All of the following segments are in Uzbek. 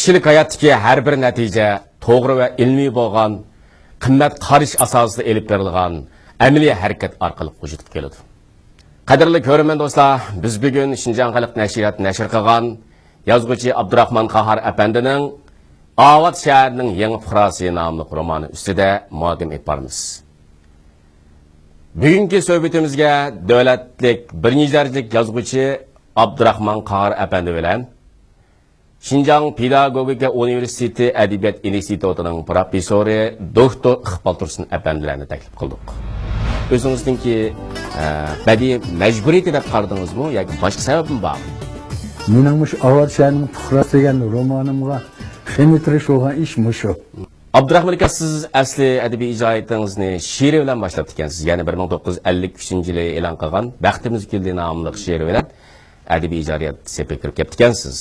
kishilik hayotdagi har bir natija to'g'ri va ilmiy bo'lgan, qimmat qarish asosida elib berilgan amaliy harakat orqali vujudga keladi. Qadrli ko'ruvchi do'stlar, biz bugun Şinjan Xalq Nashriyat nashr qilgan yozuvchi Abdurahmon Qahar apandining Avat shahrining yangi fuqarosi nomli romani ustida muhokama etib boramiz. Bugungi suhbatimizga davlatlik birinchi darajalik yozuvchi Abdurahmon Qahar apandi bilan Şinjan Pedagogika Universiteti Adabiyot institutining professori doktor Iqbol Tursun apandilarni taklif qildik. O'zingizningki badiiy majburiyat deb qardingizmi yoki boshqa sababmi bor? Mening mush Avat shahrining fuqarosi degan romanimga xemitirish bo'lgan ish mushu. Abdurahmon aka, siz asli adabiy ijodiyatingizni she'r bilan boshlab ekansiz. Ya'ni 1953-yili e'lon qilgan Baxtimiz keldi nomli she'r bilan adabiy ijodiyat sepiga kirib ketgan ekansiz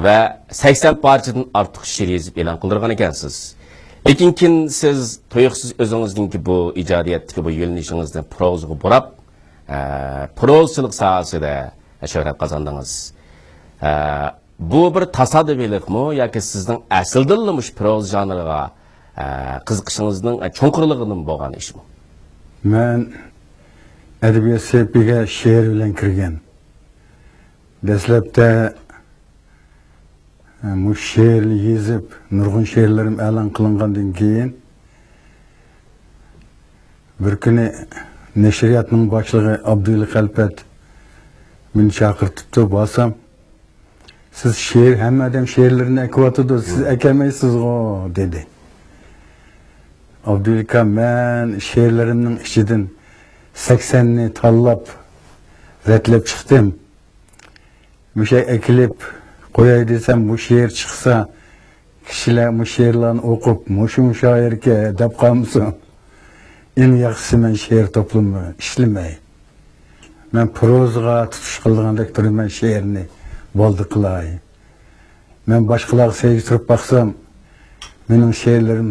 va 80 parchadan ortiq she'r yozib e'lon qildirgan ekansiz. Lekin siz tuyuqsiz o'zingizningki bu ijodiyatdagi bu yo'linishingizni prozaga burab, prozchilik sohasida shuhrat qozondingiz. Bu bir tasodiflikmi yoki sizning asldinmi proz janriga qiziqishingizning cho'nqirligidan bo'lgan ishmi? Men adabiyot sepiga she'r bilan kirgan. Dastlabda bu she'rni yozib, nurg'un she'rlarim e'lon qilingandan keyin bir kuni nashriyatning boshlig'i Abdulla Qalpat meni chaqirtibdi, borsam, siz she'r, hamma odam she'rlarini aytyapti, siz aytmaysiz-ku dedi. Abdulla, men she'rlarimning ichidan 80 ni tanlab ratlab chiqdim. Mushay ekilib qo'yay desam, bu she'r chiqsa, kishilar bu she'rlarni o'qib, mushu shoirga deb qolsin. Eng yaxshisi men she'r to'plami ishlamay. Men prozga tutish qilgandek turman, she'rni bo'ldi qilay. Men boshqalar seyirtirib baqsam, mening she'rlarim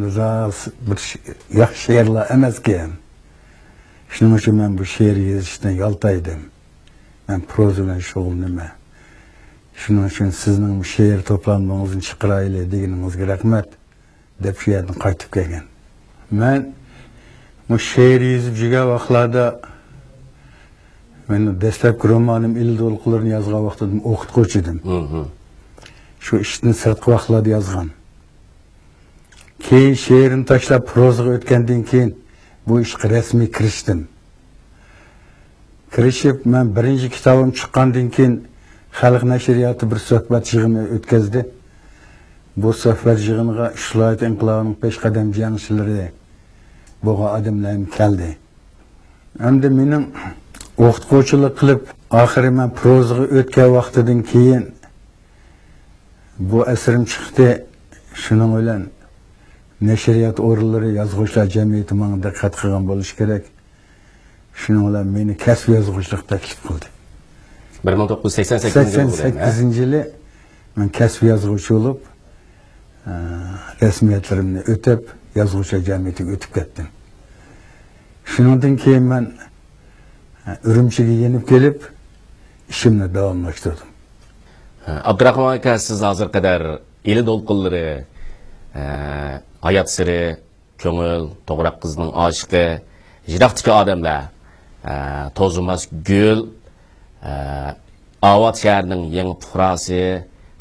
bir yaxshi she'rlar emas ekan. Shuning uchun men bu she'r yozishdan yoltaydim. Men proza bilan shug'ullanaman. Shuning uchun sizning bu she'r to'plamingizni chiqarayli deganingizga rahmat deb shu yerdan qaytib kelgan. Men bu she'r yozib жүрген vaqtlarda men dastlabki romanim Il to'lqinlarini yozgan vaqtda o'qituvchi edim. Shu ishni sirtqi vaqtlarda yozgan. Keyin she'rni tashlab prozaga o'tgandan keyin bu ishga rasmiy kirishdim. Kirishib, men birinchi kitobim chiqqandan keyin Xalq nashriyati bir suhbat yig'ini o'tkazdi. Bu suhbat yig'iniga Ishloit inqilobining peshqadam jangchilari bo'lgan odamlar keldi. Endi mening o'qituvchilik qilib, oxiri men prozaga o'tgan vaqtidan keyin bu asrim chiqdi. Shuning bilan nashriyat o'rinlari yozuvchilar jamiyati menga diqqat qilgan bo'lish kerak. Shuning bilan meni kasb yozuvchilik taklif qildi. 1988-yili men kasb yozuvchi bo'lib, rasmiyatlarimni o'tab, yozuvchilar jamiyatiga o'tib ketdim. Shundan keyin men Urumchiga yenib kelib, ishimni davomlashtirdim. Abdurahmon aka, siz hozir qadar Il to'lqinlari, hayot siri, ko'ngil, to'g'raq qizning oshiqi, jiroqdagi odamlar, to'zilmas gul, Avat shahrining yangi fuqarosi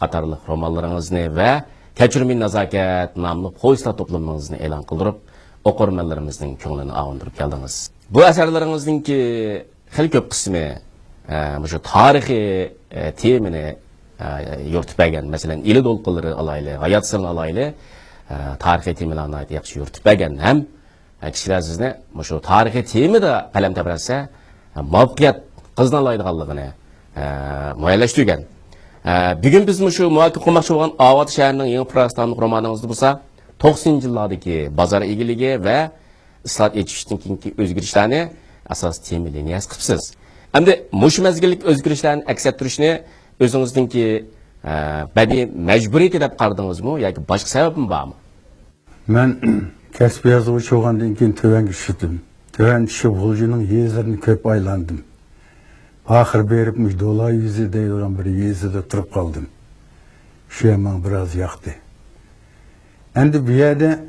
qatorli romanlaringizni va Kechirmin nazokat nomli povestlar to'plamingizni e'lon qildirib, o'qirmanlarimizning ko'nglini og'indirib keldingiz. Bu asarlaringizning xil ko'p qismi shu tarixiy temani yoritib bergan. Masalan, Il to'lqinlari alayli, hayot sirini alayli, tarixiy temalarni yaxshi yoritib bergan. Ham kishilar sizni shu tarixiy temada qalam tabrasa, muvaffaqiyat qozonoladiganligini muayyanlashtirgan. Bugun biz shu muhokama qilmoqchi bo'lgan Avat shahrining yangi fuqarosi romaningizda bo'lsa, 90-yillardagi bozor egiligi va islohot etishdan keyingi o'zgarishlarni asos tema liniyasi qilibsiz. Endi mush mazgillik o'zgarishlarni aks ettirishni o'zingizningki badiiy majburiyat deb qardingizmi yoki boshqa sababmi bormi? Men kasb yozuvchi bo'lgandan keyin tövanga tushdim. Tövan tushib, G'uljining yezlarini ko'p aylandim. Axir berib Dola yüzü deyilgan bir yezide turib qoldim. Şu hemen biraz yaktı. Endi bir yerde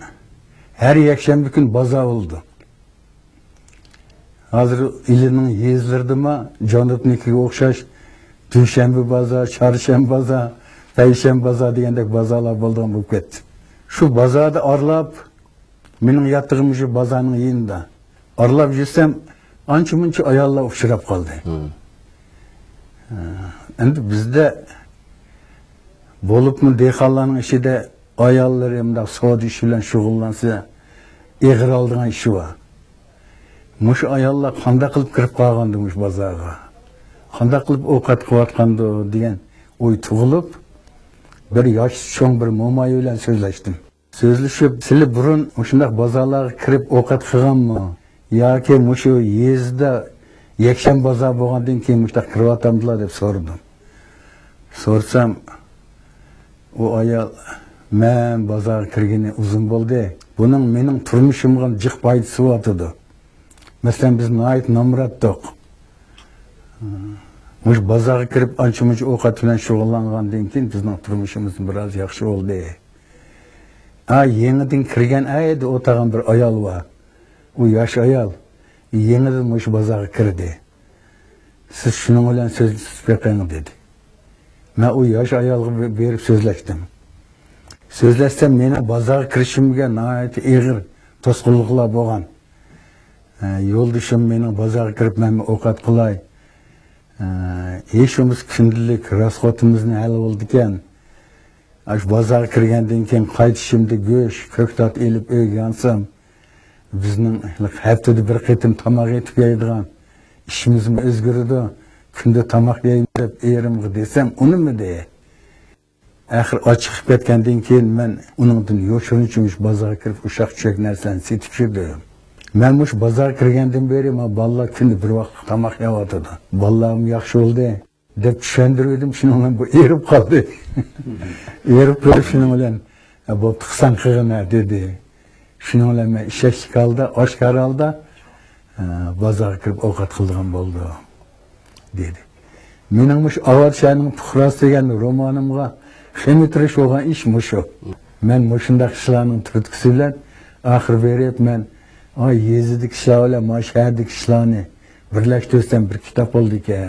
her yakşembi gün baza oldu. Hazır ilinin yezdirdi mi, Canıpniki'ye okşaş, Düşenbi baza, Çarşembi baza, Peyşembi baza diyendek bazalar bolduğum bu ketdi. Şu bazada arlap, benim yattığım şu bazanın yiyinde. Arlap yüzsem, ançı munçu ayalla uçurap kaldı. Endi bizde bolup mu dehallanın işi de ayalları hem de soğudu işiyle şugullansa eğir aldığın işi var. Muş ayalla kanda kılıp kirip kalgandıymış bazağa. Kanda kılıp okat kıvatkandı diyen oy tuğulup bir yaş çoğun bir momayı ile sözleştim. Sözleşip sili burun muşundak bazalara kirip okat kıgan mı? Ya ki muşu yezde yekşen baza boğandın ki muştak kırvatamdılar dep sordum. Sorsam o ayal men bazağa kirgeni uzun boldu. Bunun mening turmuşumga jiq paydası vatıdı. Mesela biz ait namrattık. Muş bazağa kirip ançımıç okat bilen şugullangandan keyin bizning turmuşumuz biraz yaxşı oldu. Yengidin kirgen aydı otağın bir ayal var. O yaş ayal. Yengidin muş bazağa kirdi. Siz şunun bilen sözleşpeyin dedi. Ben o yaş ayalgı verip sözleştim. Sözleşsem meni bazağa kirişimge naiti eğir tosqulluqlar boğan. Yolduşum mening bazağa kirip men okat qılay. Eşimiz kundilik rasxotimizni hal oldiken. Aş bazağa kirgenden keyin qaytishimda go'sht, ko'ktat elib uyga yansam, bizning haftada bir qitim tamoq etib yeydigan ishimizni o'zgardi. Kunda tamoq yeyim deb erimga desam, unimi de. Axir ochiqib ketgandan keyin men uningdan yo'shirinchimish bazağa kirib ushaq cho'k narsani setib shirdim. Men mush bazağa kirgandan beri men ballar kunda bir vaqt tamoq yeyotdi. Ballarim yaxshi bo'ldi deb tushundirdim, shuning bilan bu erib qoldi. Erib ko'rib shuning bilan bu qilsang qilgina dedi. Shuning bilan men ishashlik oldi, oshkor oldi, bazağa kirib ovqat qilgan bo'ldi dedi. Mening mush Avatşanın Puhras degan romanimga xemitirish bo'lgan ish mushu. Men mushundaq ishlarning turtkisi bilan oxir berib men yezidik ishlar bilan mashhardik ishlarni birlashtirsam bir kitob bo'ldi ekan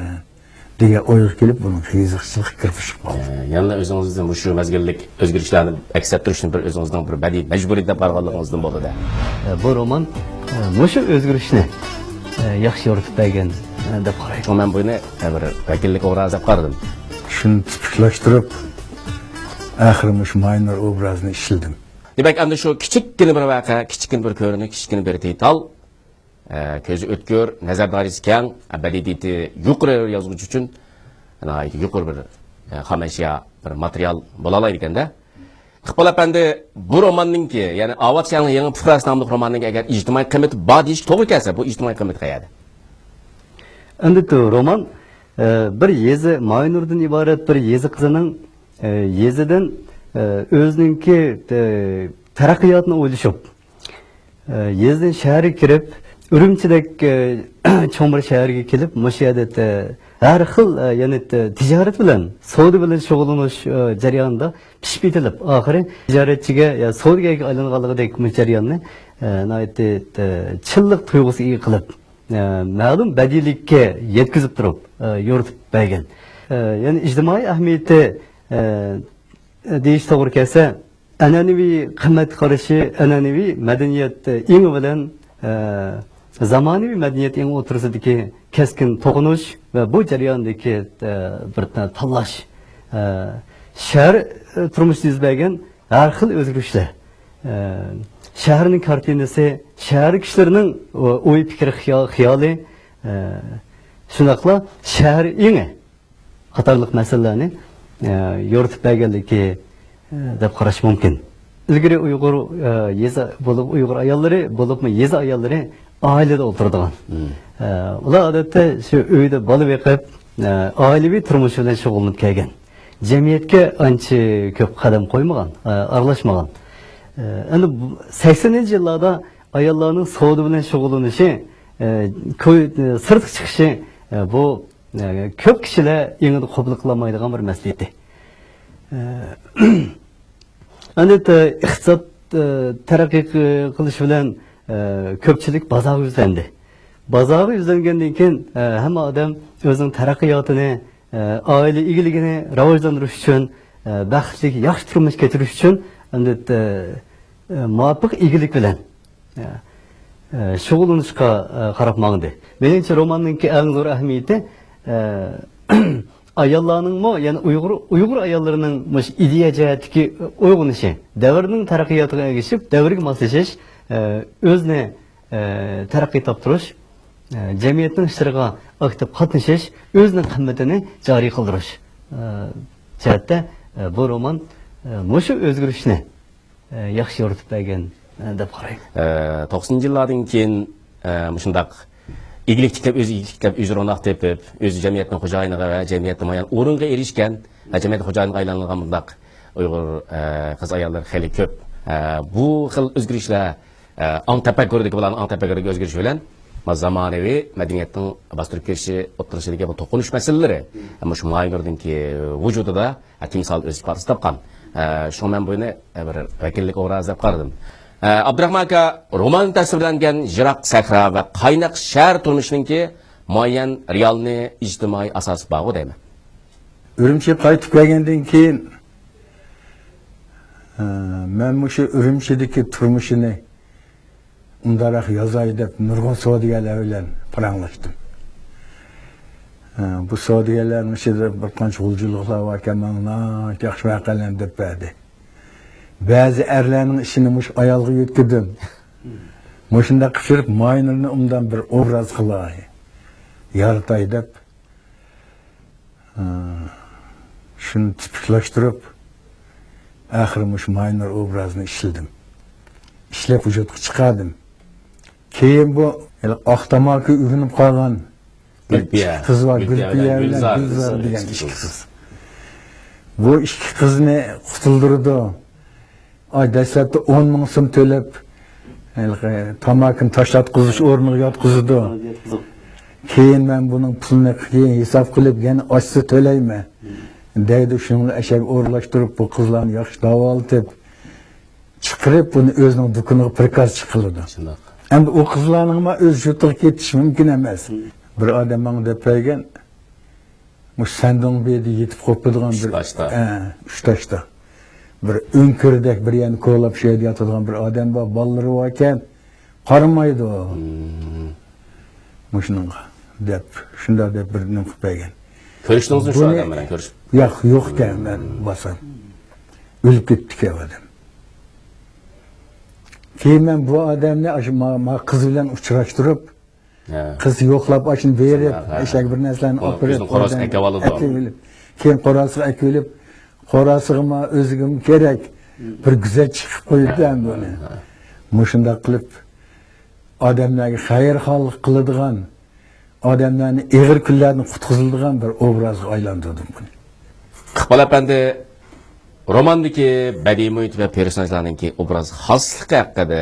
degan o'yga kelib buni qiziqchilik kirishib qoldi. Yana o'zingizning shu mazgillik o'zgarishlarni aks ettirishni bir o'zingizning bir badiiy majburiyat deb qarag'anligingizdan bo'ladi. Bu roman mushu o'zgarishni yaxshi yoritib bergan deb qarayman. Men buni bir vakillik obraz deb qaradim. Shuni tipiklashtirib oxirimish minor obrazni ishladim. Demek endi shu kichikkina bir voqea, kichikkina bir ko'rinish, kichikkina bir detal, ko'zi o'tkir, nazar doirasi keng, abadiyati yuqori yozuvchi uchun yuqori bir xomashya, bir material bo'la oladi ekanda. Iqbol apandi bu romanninki, ya'ni Avatşanning yangi Puhras nomli romanninki agar ijtimoiy qiymati bor deyish to'g'ri kelsa, bu ijtimoiy qiymat qayerda? Endi roman bir yezi Maynurdan iborat bir yezi qizining yezidan o'zininki taraqqiyotini o'ylashib yezdan shaharga kirib Urumchidek cho'ng bir shaharga kelib mushu yerda har xil ya'ni tijorat bilan savdo bilan shug'ullanish jarayonida pishib yetilib oxiri tijoratchiga ya savdogarga aylanganligidek jarayonni chilliq tuyg'usi ega qilib ma'lum badiylikka yetkazib turib yoritib bergan. Ya'ni ijtimoiy ahamiyati deyish to'g'ri kelsa, an'anaviy qimmat qarashi, an'anaviy madaniyat eng bilan zamonaviy madaniyat eng o'rtasidagi keskin to'qinish va bu jarayondagi bir tanlash shahar turmushida yuz bergan har xil o'zgarishlar, shaharning kartinasi, shahar kishilarining o'y fikri xiyoli, shunaqla shahar engi qatorliq masalalarni yoritib berganligi deb qarash mumkin. Ilgari Uyg'ur yeza bo'lib Uyg'ur ayollari bo'libmi yeza ayollari oilada o'tiradigan. Ular odatda shu uyda bola beqib, oilaviy turmush bilan shug'ullanib kelgan. Jamiyatga ancha ko'p qadam qo'ymagan, aralashmagan. Endi 80-yillarda ayollarning savdo bilan shug'ullanishi, sirtga chiqishi bu ko'p kishilar yengil qabul qilolmaydigan bir masala edi. albatta iqtisod taraqqiy qilish bilan ko'pchilik bozorga yuzlandi. Bozorga yuzlangandan keyin hamma odam o'zining taraqqiyotini, oila egiligini rivojlantirish uchun, baxtli, yaxshi turmush kechirish uchun albatta muvaffaq egilik bilan shug'ullanishga qarab mangdi. Menimcha romanninki eng zo'r ahamiyati ayollarning ya'ni Uyg'ur ayollarining mush ideya jihatdagi uyg'unishi, davrning taraqqiyotiga ergishib, davrga moslashish, o'zini taraqqiy toptirish, jamiyatning ishlariga aktiv qatnashish, o'zining qimmatini joriy qildirish jihatda bu roman mushu o'zgarishni yaxshi yoritib bergan deb qarayman. 90-yillardan keyin shundaq igilik tiklab, o'zi igilik tiklab, o'zi ro'noq tepib, o'zi jamiyatning xo'jayiniga va jamiyatning mayan o'ringa erishgan, jamiyat xo'jayiniga aylangan bundaq Uyg'ur qiz ayollar xeli ko'p. Bu xil o'zgarishlar ang tafakkurdagi bilan ang tafakkurdagi o'zgarish bilan zamonaviy madaniyatning bostirib kelishi, o'ttirishligiga bu to'qinish masalalari shu muayyordanki vujudida timsol o'z ifodasini topgan. Shu men buni bir vakillik obraz deb qaradim. Abdurahmon aka, roman tasvirlangan Jiroq sahro va qaynoq shahar turmushiningki muayyan realni ijtimoiy asosi bor deyman. Urumchiga qaytib kelgandan keyin men shu Urumchidagi turmushini undaroq yozay deb nurg'un savdogarlar bilan paranglashdim. Bu savdogarlar ichida bir qancha g'uljiliklar bor ekan, mana yaxshi voqealar deb berdi. Ba'zi erlarning ishini mush ayolga yetkazdim. Mushunda qishirib Maynurni undan bir obraz qilay, yaratay deb shuni tipiklashtirib, oxiri mush Maynur obrazini ishladim. Ishlab vujudga chiqardim. Keyin bu oqtamoqqa urinib qolgan qiz var, Gulpiya bilan Gulzar degan ikki qiz. Bu ikki qizni qutuldirdi. Ay dastlabda 10 ming so'm to'lab, tamakini tashlatqizish o'rniga yotqizdi. Keyin men buning pulini keyin hisob qilib, yana ochsa to'layman. Deydi, shuni ashak o'rlashtirib bu qizlarni yaxshi davolatib chiqarib, buni o'zining dukaniga prikaz chiqildi. Endi u qizlarning o'z yurtiga ketish mumkin emas. Bir odam menga deb bergan, mush sandon bedi yetib qo'yadigan bir uchtashda. Bir o'nkirdek bir yana ko'lab şeyde yotadigan bir odam bor, bolalari bor ekan, qaramaydi u. Mushunga deb, shunda deb bir nim qilib bergan. Ko'rishdingizmi shu odam bilan ko'rishib? Yo'q ekan, men bosam. O'lib ketdi odam. Keyin men bu odamni qiz bilan uchrashtirib, qiz yo'qlab ochini berib, eshak bir narsalarni olib berib, qorasiga akib keyin qorasiga akib, qorasiga o'zigim kerak bir güzel chiqib qo'ydim buni. Mushunda qilib odamlarga xayr xalq qiladigan, odamlarni ig'ir kunlarni qutqiziladigan bir obrazga aylantirdim buni. Iqbol apandi, romandagi badiiy muhit va personajlarning obraz xosligi haqida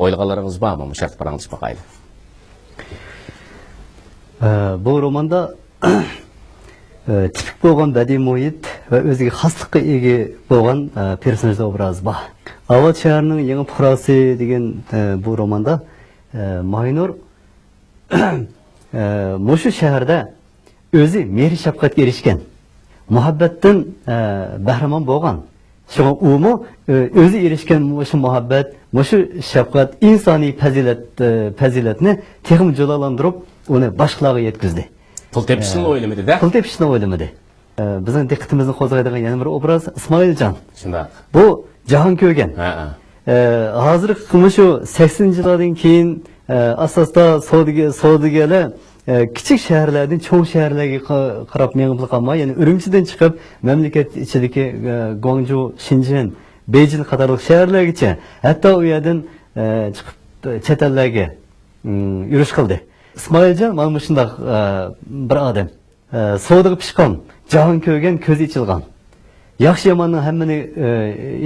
o'ylaganlaringiz bormi? Mushart parangiz boqayli. Bu romanda tipik bo'lgan badiiy muhit va o'ziga xoslikqa ega bo'lgan personajlar obrazi bor. Avod shaharning yangi fuqarosi degan bu romanda Maynur mushu shaharda o'zi mehr shafqatga erishgan, muhabbatdan bahramon bo'lgan. Shunga u o'zi erishgan mushu muhabbat, mushu shafqat insoniy fazilatni texim jalalantirib, uni boshqalarga yetkazdi. Pul tepishni o'ylamadi-da. Pul tepishni o'ylamadi. Bizning diqqatimizni qo'zg'aydigan yana bir obraz Ismoiljon. Shunday. Bu Jahon ko'rgan. Hozir shu 80-yillardan keyin asosda savdogarlar kichik shaharlardan cho'ng shaharlarga qarab mengib qolmay, ya'ni Urumchidan chiqib mamlakat ichidagi Guangzhou, Shenzhen, Beijing qatorli shaharlargacha, hatto u yerdan chiqib chet ellarga yurish qildi. Ismoiljon mana shunday bir odam. Savdoga pishgan, jahon ko'rgan, ko'zi ichilgan. Yaxshi yomonning hammani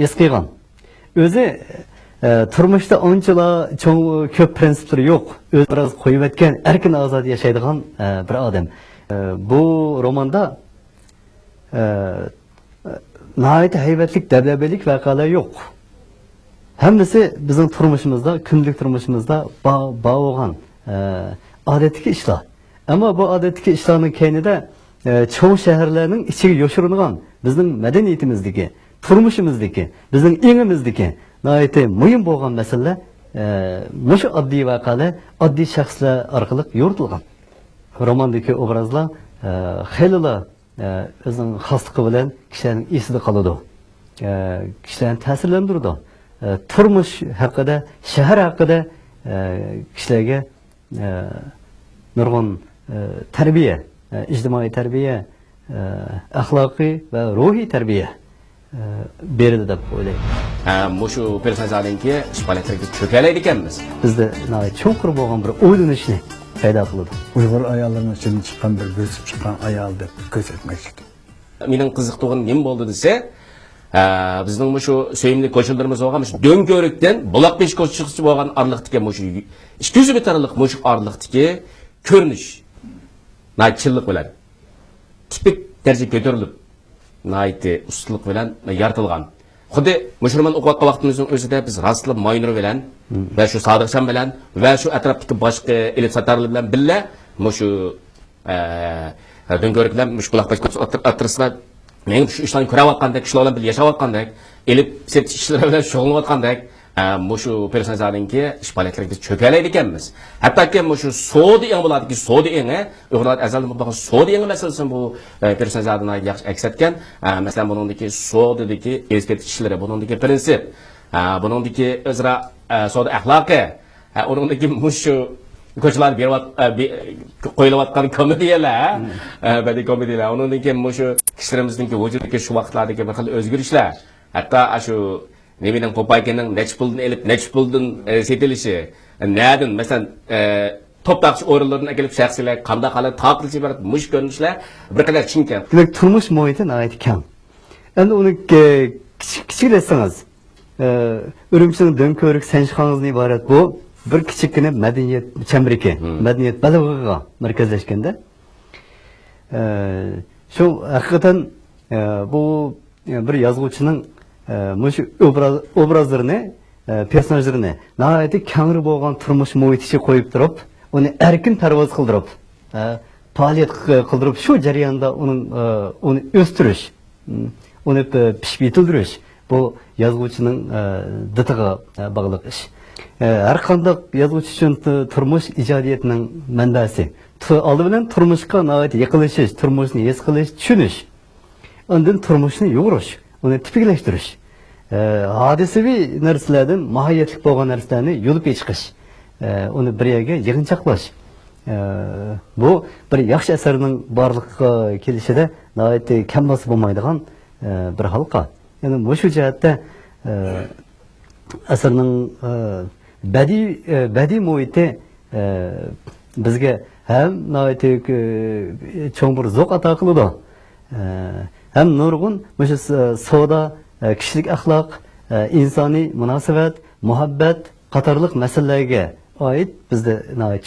es qilgan. O'zi turmushda unchalar cho'ng ko'p prinsiplari yo'q. O'zi biroz qo'yib o'tgan, erkin ozod yashaydigan bir odam. Bu romanda nihayet haybatlik, dabdabelik vakalar yok. Hammasi bizning turmushimizda, kunlik turmushimizda bo'lgan odatdagi ishlar. Ammo bu odatdagi ishlarning keynida cho'ng shaharlarning ichiga yoshirilgan bizning madaniyatimizdagi, turmushimizdagi, bizning engimizdagi nihayat muhim bo'lgan masalalar mushu oddiy voqealar, oddiy shaxslar orqali yoritilgan. Romandagi obrazlar xeylilar o'zining xosligi bilan kishilarning esida qoladi. Kishilarni ta'sirlantiradi. Turmush haqida, shahar haqida kishilarga nurg'un tarbiya, ijtimoiy tarbiya, axloqiy va ruhiy tarbiya berdi deb o'ylayman. Mushu personajlarningki ishbaliqlarga cho'kalaydi ekanmiz. Bizda cho'nqir bo'lgan bir o'ylanishni paydo qiladi. Uyg'ur ayollarning ichidan chiqqan bir bo'sib chiqqan ayol deb ko'rsatmoqchi. Mening qiziqtig'im nima bo'ldi desa, bizning mushu sevimli qo'shnilarimiz bo'lgan mushu Do'nko'rikdan Buloqbesh ko'chasi bo'lgan orliqdagi mushu 200 metrlik mushu orliqdagi ko'rinish nachillik bilan tipik darajada ko'tarilib, nayti ustulik bilan yaratilgan. Xuddi mushurman o'qiyotgan vaqtimizning o'zida biz Rasululloh Mo'ynur bilan va shu Sodiqxon bilan va shu atrofdagi boshqa elit satarlar bilan birga mushu Do'nko'rik bilan mush Buloqbesh ko'chasi o'tirsizlar. Men shu ishlarni ko'rayotgandek, shular bilan birga yashayotgandek, elib setish ishlari bilan shug'ullanayotgandek, mushu personajlarningki ishbaliqlarga cho'kalaydi ekanmiz. Hattoki mushu sodi eng bo'ladiki, sodi engi, Uyg'urlar azaldan bo'lgan sodi engi masalasini bu personajlardan yaxshi aks etgan. Masalan, buningdagi sodidagi ekspertlik ishlari, buningdagi prinsip, buningdagi o'zra sodi axloqi, uningdagi mushu ko'chalar qo'yilayotgan komediyalar, badiiy komediyalar, undan keyin mushu kishilarimizning vujudidagi shu vaqtlardagi bir xil o'zgarishlar, hatto shu Nevining Popaykening nech puldan elib, nech puldan setilishi, nadin, masalan, to'ptaqchi o'rinlardan kelib shaxsiylar qanday holat taqilchi bir mush ko'rinishlar bir qadar chinkan. Demak, turmush muhiti nihoyat kam. Endi uni kichiklatsangiz, Urumchining Do'nko'rik Sanchixoningizdan iborat bu bir kichikgina madaniyat chambriki, madaniyat balig'iga markazlashganda, shu haqiqatan bu bir yozuvchining mushu obrazlarini, personajlarini nihoyat kangri bo'lgan turmush muhitiga qo'yib turib, uni erkin parvoz qildirib, faoliyat qildirib, shu jarayonda uni o'stirish, uni pishib yetildirish bu yozuvchining ditiga bog'liq ish. Har qanday yozuvchi uchun turmush ijodiyatining manbasi. Oldi bilan turmushga nihoyat yiqilishish, turmushni his qilish, tushunish. Undan turmushni yo'rish, uni tipiklashtirish. Hodisaviy narsalardan mohiyatli bo'lgan narsalarni yulib chiqish, uni bir yerga yig'inchoqlash. Bu bir yaxshi asarning borliqqa kelishida nihoyat kammas bo'lmaydigan bir halqa. Ya'ni bu shu jihatda asarning badiiy muhiti bizga ham nihoyat cho'ng bir zo'q ato qiladi. Hem nurg'un mushu savdo, kishilik axloq, insoniy munosabat, muhabbat qatorliq masalalarga oid bizda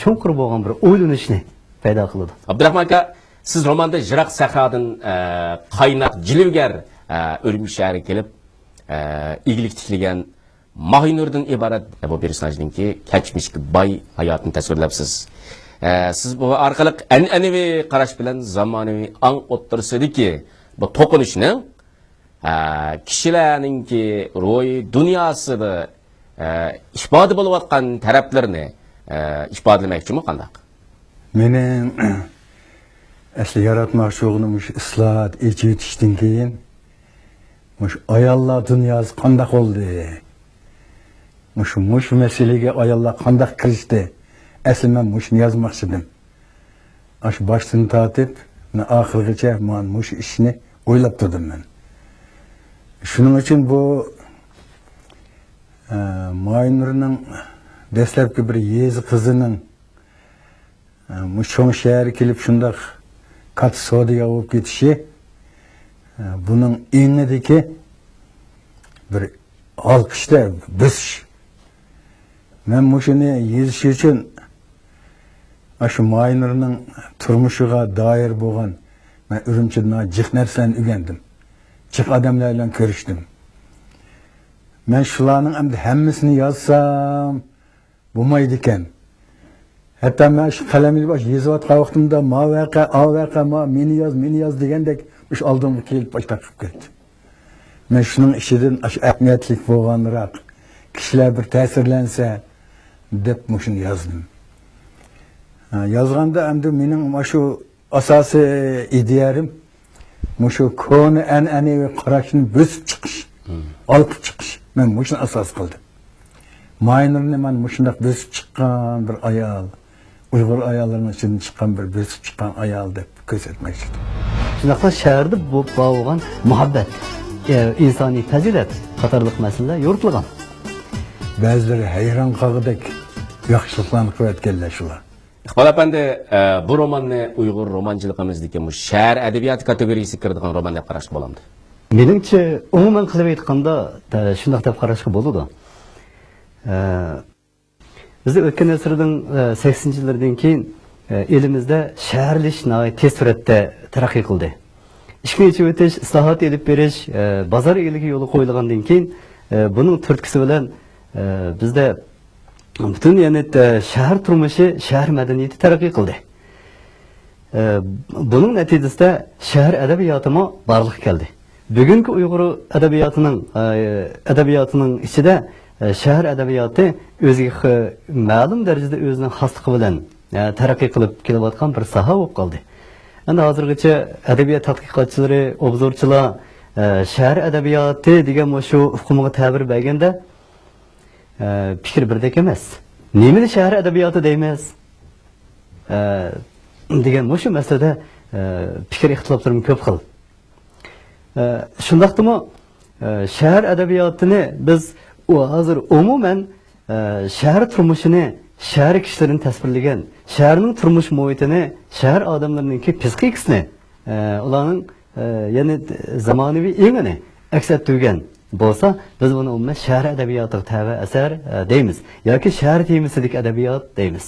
cho'nqir bo'lgan bir o'ylanishni paydo qiladi. Abdurahmon aka, siz romanda Jiroq sahrodan qaynoq jilvgar Urumchi shahriga kelib, igilik tiklagan Mo'ynurdan iborat bu personajninki kechmishga boy hayotini tasvirlabsiz. Siz bu orqali an'anaviy qarash bilan zamonaviy ong o'ttirsidiki, bu to'qinishni kishilarningki ro'yi dunyosida ifoda bo'layotgan taraflarni ifodalamoqchimi qandaq? Mening asli yaratmoqchi bo'lganim shu islohot echitishdan keyin mush ayollar dunyosi qandaq bo'ldi? Mush masalaga ayollar qandaq kirishdi? Asli men mushni yozmoqchi edim. Shu boshdan tortib, oxirigacha men mush ishni o'ylab turdim men. Shuning uchun bu Mo'ynurning dastlabki bir yezi qizining cho'ng shaharga kelib shundoq katta savdoga olib ketishi buning engidagi bir olqishda bosish. Men shuni yezish uchun shu Mo'ynurning turmushiga doir bo'lgan men Urumchidan jiq narsalarni o'rgandim. Çık adamlarla görüştüm. Ben şularning hammasini yozsam bo'lmaydi ekan. Hatta ben şu kalemini baş yazıvatgan vaqtimda ma vaqa, a vaqa, ma meni yoz degandek şu aldığımda kelip başta çıkıp ketdi. Ben şunun işidan şu ahmiyetlik bo'lganroq kishilar bir ta'sirlansa deb şunu yazdım. Yazganda endi mening şu asosiy ideyarim şu konu an'anaviy qarashni bosib chiqish, olib chiqish. Men shuni asos qildim. Maynurni men shundoq bosib chiqqan bir ayol, Uyg'ur ayollarının içinden çıkan bir bosib chiqqan ayol deb ko'rsatmoqchi edim. Shunaqla shaharda bo'lgan muhabbat, insoniy fazilat qatorliq masalalar yoritilgan. Ba'zilari hayron qolgudek yaxshiliklarni qilayotganlar shular. İqbal Efendi, bu romanni Uyg'ur romanchiligimizdagi bu shahar adabiyoti kategoriyasiga kiradigan roman deb qarashga bo'lamdi. Meningcha, umuman qilib aytganda shunday deb qarashga bo'ladi. Bizde o'tgan asrning 80'lardan keyin elimizde shaharlish tez suratda taraqqiy qildi. Ishga o'tish, islohot elib berish, bozor egiligi yo'li qo'yilgandan keyin buning turtkisi bilan bizde butun shahar turmushi, shahar madaniyati taraqqiy qildi. Buning natijasida shahar adabiyoti barliq keldi. Bugungi Uyg'ur adabiyotining ichida shahar adabiyoti o'ziga ma'lum darajada o'zining xosligi bilan taraqqiy qilib kelayotgan bir soha bo'lib qoldi. Endi hozirgacha adabiyot tadqiqotchilari, obzorchilar shahar adabiyoti degan shu hukmiga ta'bir berganda fikr birdek emas. Nimani shahar adabiyoti deymiz? Degan shu masalada fikr ixtiloflari ko'p xil. Shundaqdimi shahar adabiyotini biz hozir umuman shahar turmushini, shahar kishilarini tasvirlagan, shaharning turmush muhitini, shahar odamlarining psixikasini, ularning ya'ni zamonaviy engini aks ettirgan bo'lsa, biz buni umuman shahar adabiyotiga tava asar deymiz yoki shahar temasidagi adabiyot deymiz.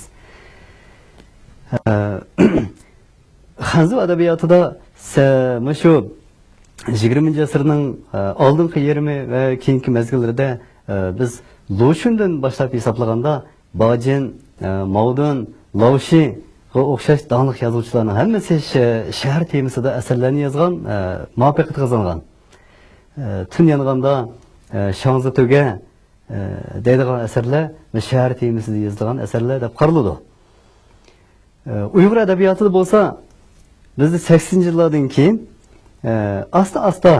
Xanzu adabiyotida shu 20. asrning oldingi yarmi va keyingi mezgillarda biz Lushindan boshlab hisoblaganda Bajin, Maudun, Laushi va o'xshash donliq yozuvchilarning hammasi shahar temasida asarlarni yozgan, muvaffaqiyat qozongan. Tun yong'anda Shangzituga deydigan asarlar shahar temasida yozilgan asarlar deb qaraladi. Uyg'ur adabiyotida bo'lsa, bizda 80-yillardan keyin asta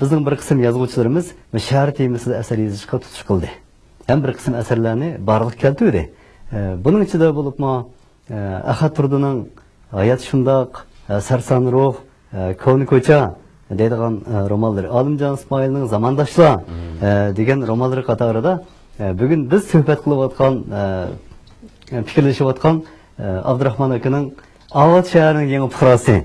bizning bir qism yozuvchilarimiz shahar temasida asar yozishga tutish qildi. Ham bir qism asarlarni barliq keltirdi. Buning ichida bo'libmi Ahad Turdining Hayot shundoq, Sarson ruh, Koni ko'cha deydigan romanlar, Olimjon Ismoilning Zamondoshlar degan romanlar qatorida bugun biz suhbat qilayotgan, fikrlashayotgan Abdurahmon akaning Avod shaharining yangi fuqarosi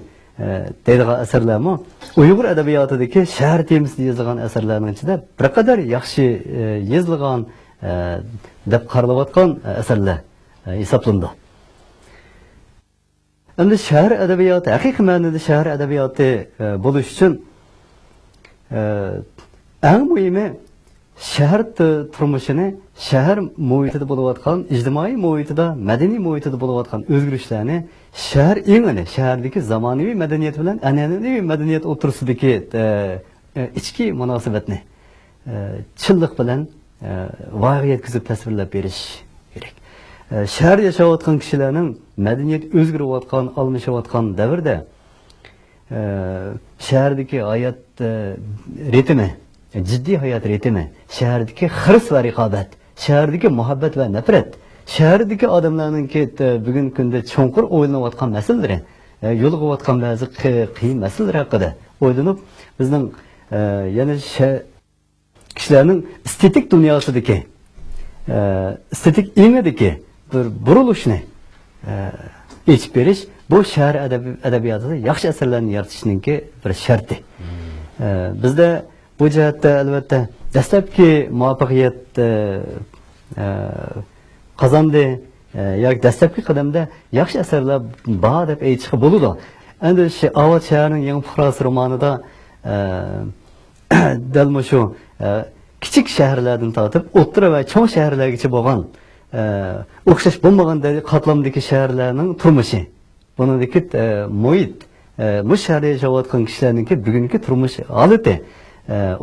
deydigan asarlarmi Uyg'ur adabiyotidagi shahar temasida yozilgan asarlarning ichida bir qadar yaxshi yozilgan deb qaralayotgan asarlar hisoblandi. Endi shahar adabiyoti, haqiqiy ma'noda shahar adabiyoti bo'lish uchun eng muhimi shahar turmushini, shahar muhitida bo'layotgan, ijtimoiy muhitida, madaniy muhitida bo'layotgan o'zgarishlarni, shahar engini, shahardagi zamonaviy madaniyat bilan an'anaviy madaniyat o'rtasidagi ichki munosabatni chilliq bilan voyaga yetkazib tasvirlab berish kerak. Shahar yashayotgan kishilarning madaniyat o'zgarayotgan, almashayotgan davrda shahardagi hayot ritmi, jiddiy hayot ritmi, shahardagi hirs va raqobat, shahardagi muhabbat va nafrat, shahardagi odamlarning bugungi kunda cho'nqur o'ylanayotgan masalalari, yo'lig'ayotgan ba'zi qiyin masalalar haqida o'ylanib, bizning yana kishilarning estetik dunyosidagi, estetik engidagi bir burilishni yechib berish bu shahar adabiyotida yaxshi asarlarni yaratishninki bir sharti. Bizda bu jihatda albatta dastlabki muvaffaqiyat qozondi yoki dastlabki qadamda yaxshi asarlar bor deb aytishga bo'ladi. Endi Avod shaharining yangi fuqarosi romanida dal şu küçük şehirlerden tartıp o'rta ve çoğ şehirlergacha bo'lgan o'xshash bo'lmagan qatlamdagi shaharlarning turmushi, buningdagi muhit, bu shaharda yashayotgan kishilarningki bugungi turmush holati,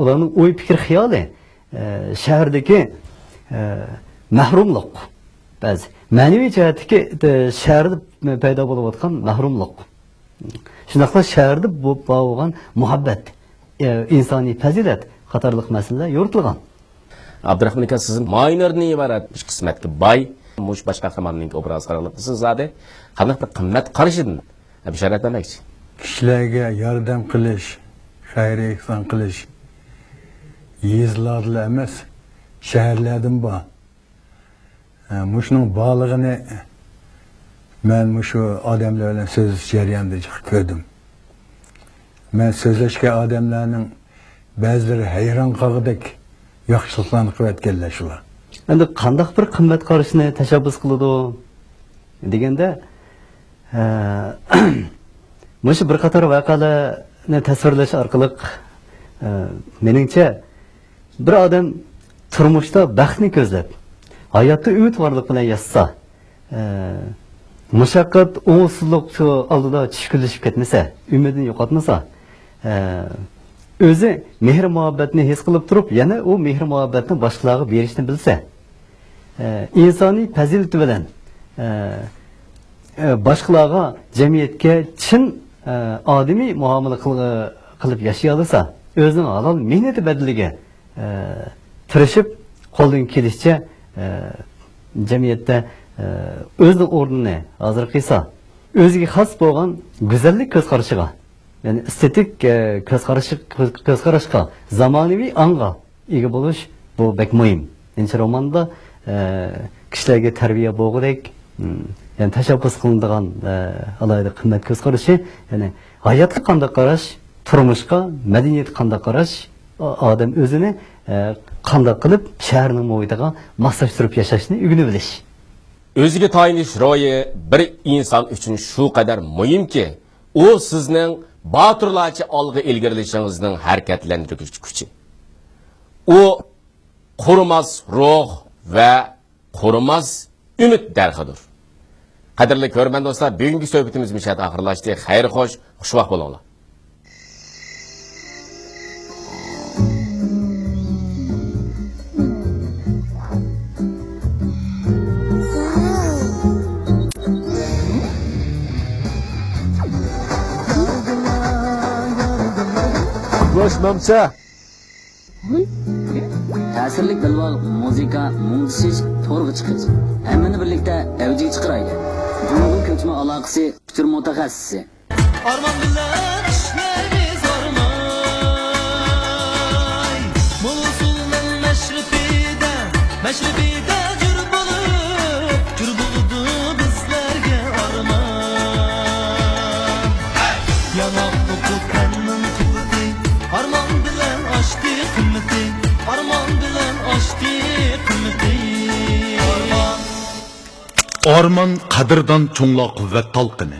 ularning o'y fikr xiyoli, shahardagi mahrumlik, ba'zi ma'naviy jihatdagi shaharda paydo bo'layotgan mahrumlik, shunaqla shaharda bo'lgan muhabbat, insoniy fazilat qatorliq masalalar yoritilgan. Abdurahman aka, sizin maynörni ibarat bir qismatga boy mush bosh qahramonning obrazi qaralibsiz zade qanday bir qimmat qarashidin bisharat demoqchi. Kishilarga yordam qilish, xayriya ihson qilish yezlarda emas, shaharlardan bor. Mushning borlig'ini men mushu odamlar bilan so'zlash jarayonida ko'rdim. Men so'zlashgan odamlarning ba'zilari hayron qolgudek yaxshiliklarni qilayotganlar shular. Endi qanday bir qimmat qarashni tashabbus qiladi deganda, mushu bir qator voqealarni tasvirlash orqali meningcha bir odam turmushda baxtni ko'zlab, hayotda umid borlik bilan yashasa, mushaqqat, o'ngsizlik oldida tushkunlashib ketmasa, umidini yo'qotmasa, o'zi mehr muhabbatni his qilib turib, yana u mehr muhabbatni boshqalarga berishni bilsa, insoniy fazilati bilan boshqalarga, jamiyatga chin odamiy muomala qilib yashay olsa, o'zining halol mehnati badaliga tirishib, qo'ldan kelishicha jamiyatda o'zining o'rnini hozir qilsa, o'ziga xos bo'lgan go'zallik ko'z qarashiga, yani estetik ko'z qarashga, zamonaviy anga ega bo'lish bu bek muhim. Endi romanda kishilarga tarbiya bo'lgudek, yani tashabbus qilinadigan alayda qimmat ko'z qarashi, yani hayotga qanday qarash, turmushga, madaniyatga qanday qarash, odam o'zini qanday qilib shaharning muhitiga moslashtirib yashashni o'rganib bilish. O'ziga tayinish ro'yi bir inson uchun shu qadar muhimki, u sizning botirlarcha olg'a ilgarilishingizning harakatlantirish kuchi. U qurimas ruh va qurimas umid darxidir. Qadrli ko'rman do'stlar, bugungi suhbatimiz mishat oxirlashdi. Xayr xo'sh, xushvaqt bo'linglar. Boşmamsa. Ta'sirlik bilvol muzika, mungsiz to'rg'i chiqish. Hammani birlikda avjiga chiqaraydi. Jumhur ko'chma aloqasi fikr mutaxassisi. Arman bilen işlerimiz armay. Mulusulun meşribide cür buludu bizlerge arman. Yanak tutup kanın kıvıtı, arman bilen açtı kıymeti, arman bilen açtı kıymeti. Orman qadırdan çoğla kuvvet talqını.